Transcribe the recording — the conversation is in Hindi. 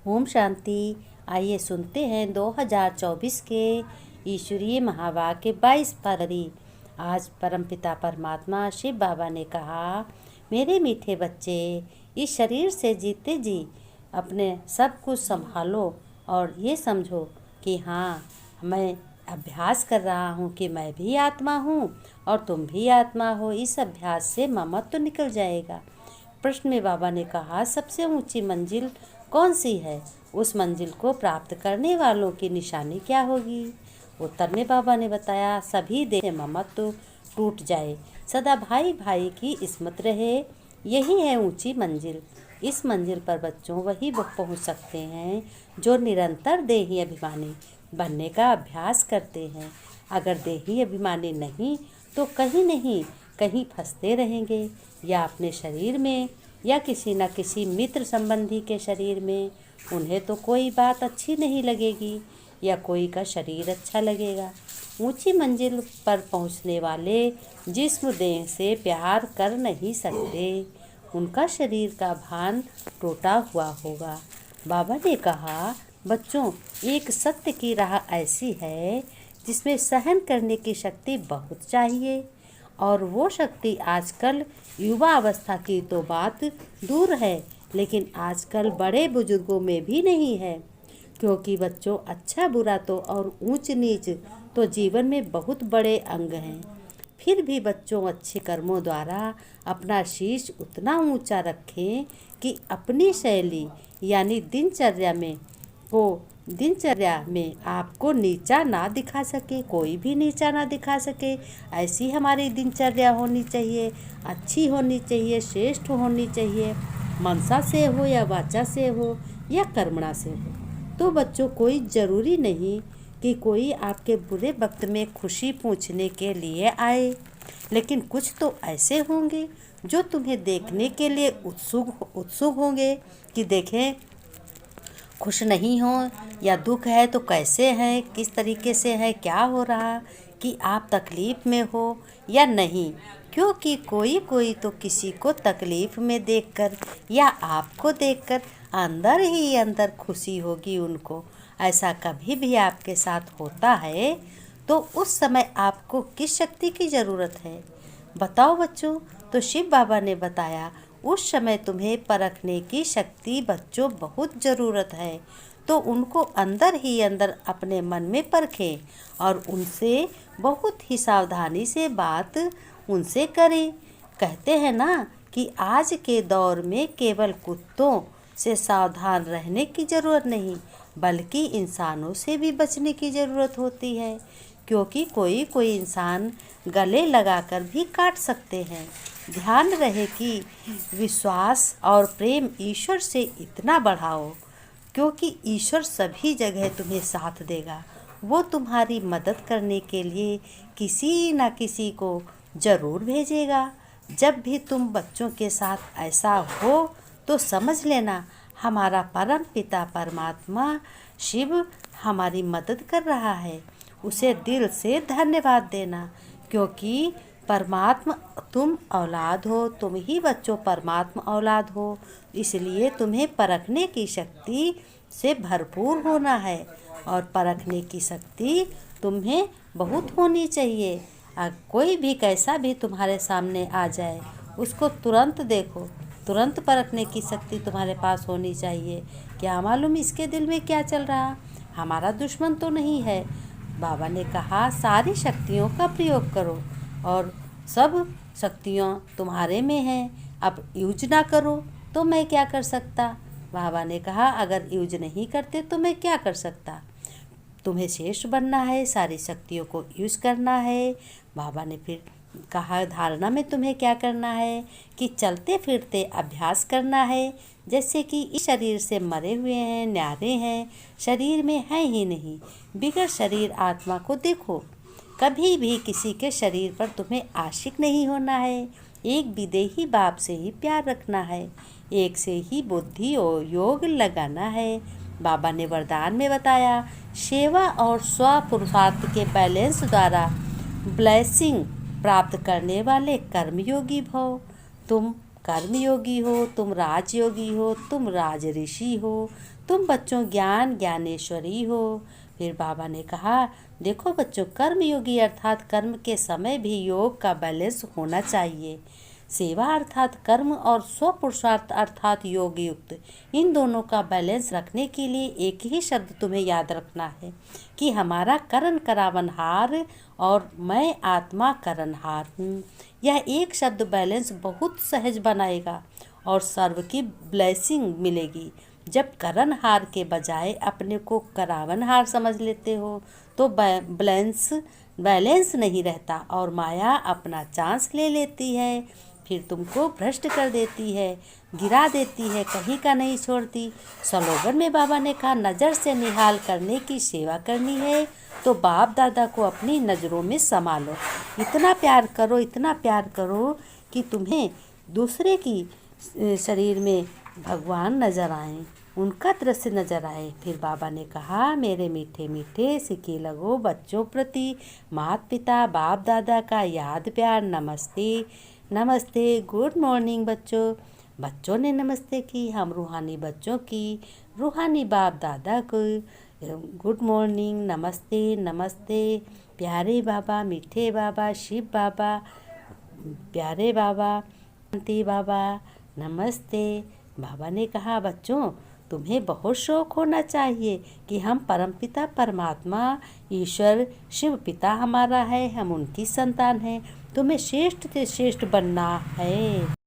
ओम शांति। आइए सुनते हैं 2024 के ईश्वरीय महावाक्य 22 फरवरी। आज परमपिता परमात्मा शिव बाबा ने कहा, मेरे मीठे बच्चे, इस शरीर से जीते जी अपने सब कुछ संभालो और ये समझो कि हाँ, मैं अभ्यास कर रहा हूँ कि मैं भी आत्मा हूँ और तुम भी आत्मा हो। इस अभ्यास से ममत्व निकल जाएगा। प्रश्न में बाबा ने कहा, सबसे ऊंची मंजिल कौन सी है? उस मंजिल को प्राप्त करने वालों की निशानी क्या होगी? उत्तर में बाबा ने बताया, सभी देह से ममत्व टूट जाए, सदा भाई भाई की स्मृति रहे, यही है ऊंची मंजिल। इस मंजिल पर बच्चों वही पहुंच सकते हैं जो निरंतर देही अभिमानी बनने का अभ्यास करते हैं। अगर देही अभिमानी नहीं तो कहीं नहीं कहीं फंसते रहेंगे, या अपने शरीर में या किसी न किसी मित्र संबंधी के शरीर में। उन्हें तो कोई बात अच्छी नहीं लगेगी या कोई का शरीर अच्छा लगेगा। ऊंची मंजिल पर पहुंचने वाले जिस्म देह से प्यार कर नहीं सकते, उनका शरीर का भान टूटा हुआ होगा। बाबा ने कहा, बच्चों, एक सत्य की राह ऐसी है जिसमें सहन करने की शक्ति बहुत चाहिए, और वो शक्ति आजकल युवा अवस्था की तो बात दूर है, लेकिन आजकल बड़े बुजुर्गों में भी नहीं है। क्योंकि बच्चों, अच्छा बुरा तो और ऊंच नीच तो जीवन में बहुत बड़े अंग हैं। फिर भी बच्चों, अच्छे कर्मों द्वारा अपना शीश उतना ऊंचा रखें कि अपनी शैली यानी दिनचर्या में आपको नीचा ना दिखा सके, कोई भी नीचा ना दिखा सके। ऐसी हमारी दिनचर्या होनी चाहिए, अच्छी होनी चाहिए, श्रेष्ठ होनी चाहिए, मनसा से हो या वाचा से हो या कर्मणा से हो। तो बच्चों, कोई ज़रूरी नहीं कि कोई आपके बुरे वक्त में खुशी पूछने के लिए आए, लेकिन कुछ तो ऐसे होंगे जो तुम्हें देखने के लिए उत्सुक होंगे कि देखें, खुश नहीं हो या दुख है तो कैसे हैं, किस तरीके से है, क्या हो रहा, कि आप तकलीफ़ में हो या नहीं। क्योंकि कोई तो किसी को तकलीफ़ में देखकर या आपको देखकर अंदर ही अंदर खुशी होगी उनको। ऐसा कभी भी आपके साथ होता है तो उस समय आपको किस शक्ति की ज़रूरत है, बताओ बच्चों? तो शिव बाबा ने बताया, उस समय तुम्हें परखने की शक्ति बच्चों बहुत ज़रूरत है। तो उनको अंदर ही अंदर अपने मन में परखें और उनसे बहुत ही सावधानी से बात उनसे करें। कहते हैं ना कि आज के दौर में केवल कुत्तों से सावधान रहने की ज़रूरत नहीं, बल्कि इंसानों से भी बचने की ज़रूरत होती है। क्योंकि कोई इंसान गले लगाकर भी काट सकते हैं। ध्यान रहे कि विश्वास और प्रेम ईश्वर से इतना बढ़ाओ, क्योंकि ईश्वर सभी जगह तुम्हें साथ देगा। वो तुम्हारी मदद करने के लिए किसी न किसी को ज़रूर भेजेगा। जब भी तुम बच्चों के साथ ऐसा हो तो समझ लेना, हमारा परम पिता परमात्मा शिव हमारी मदद कर रहा है। उसे दिल से धन्यवाद देना, क्योंकि परमात्मा तुम औलाद हो, तुम ही बच्चों परमात्मा औलाद हो। इसलिए तुम्हें परखने की शक्ति से भरपूर होना है, और परखने की शक्ति तुम्हें बहुत होनी चाहिए। कोई भी कैसा भी तुम्हारे सामने आ जाए, उसको तुरंत देखो, तुरंत परखने की शक्ति तुम्हारे पास होनी चाहिए। क्या मालूम इसके दिल में क्या चल रहा, हमारा दुश्मन तो नहीं है। बाबा ने कहा, सारी शक्तियों का प्रयोग करो और सब शक्तियाँ तुम्हारे में हैं। अब यूज ना करो तो मैं क्या कर सकता? बाबा ने कहा, अगर यूज नहीं करते तो मैं क्या कर सकता? तुम्हें श्रेष्ठ बनना है, सारी शक्तियों को यूज करना है। बाबा ने फिर कहा, धारणा में तुम्हें क्या करना है कि चलते फिरते अभ्यास करना है, जैसे कि इस शरीर से मरे हुए हैं, न्यारे हैं, शरीर में है ही नहीं। बिगड़ शरीर आत्मा को देखो। कभी भी किसी के शरीर पर तुम्हें आशिक नहीं होना है। एक विदेही बाप से ही प्यार रखना है, एक से ही बुद्धि और योग लगाना है। बाबा ने वरदान में बताया, सेवा और स्व पुरुषार्थ के बैलेंस द्वारा ब्लेसिंग प्राप्त करने वाले कर्मयोगी भव। तुम कर्मयोगी हो, तुम राजयोगी हो, तुम राज ऋषि हो, तुम बच्चों ज्ञान ज्ञानेश्वरी हो। फिर बाबा ने कहा, देखो बच्चों, कर्मयोगी अर्थात कर्म के समय भी योग का बैलेंस होना चाहिए। सेवा अर्थात कर्म और स्वपुरुषार्थ अर्थात योग युक्त, इन दोनों का बैलेंस रखने के लिए एक ही शब्द तुम्हें याद रखना है कि हमारा करण करावनहार और मैं आत्मा करणहार हूँ। यह एक शब्द बैलेंस बहुत सहज बनाएगा और सर्व की ब्लेसिंग मिलेगी। जब करणहार के बजाय अपने को करावनहार समझ लेते हो तो बैलेंस नहीं रहता और माया अपना चांस ले लेती है, फिर तुमको भ्रष्ट कर देती है, गिरा देती है, कहीं का नहीं छोड़ती। स्लोगन में बाबा ने कहा, नज़र से निहाल करने की सेवा करनी है तो बाप दादा को अपनी नज़रों में समा लो। इतना प्यार करो, इतना प्यार करो कि तुम्हें दूसरे की शरीर में भगवान नज़र आए, उनका दृश्य नज़र आए। फिर बाबा ने कहा, मेरे मीठे मीठे सिके लगो बच्चों प्रति माता पिता बाप दादा का याद प्यार नमस्ते नमस्ते। गुड मॉर्निंग बच्चों। बच्चों ने नमस्ते की, हम रूहानी बच्चों की, रूहानी बाप दादा को गुड मॉर्निंग नमस्ते नमस्ते। प्यारे बाबा, मीठे बाबा, शिव बाबा, प्यारे बाबा, शांति बाबा, नमस्ते। बाबा ने कहा, बच्चों तुम्हें बहुत शौक होना चाहिए कि हम परमपिता परमात्मा ईश्वर शिव पिता हमारा है, हम उनकी संतान हैं। तुम्हें श्रेष्ठ से श्रेष्ठ बनना है।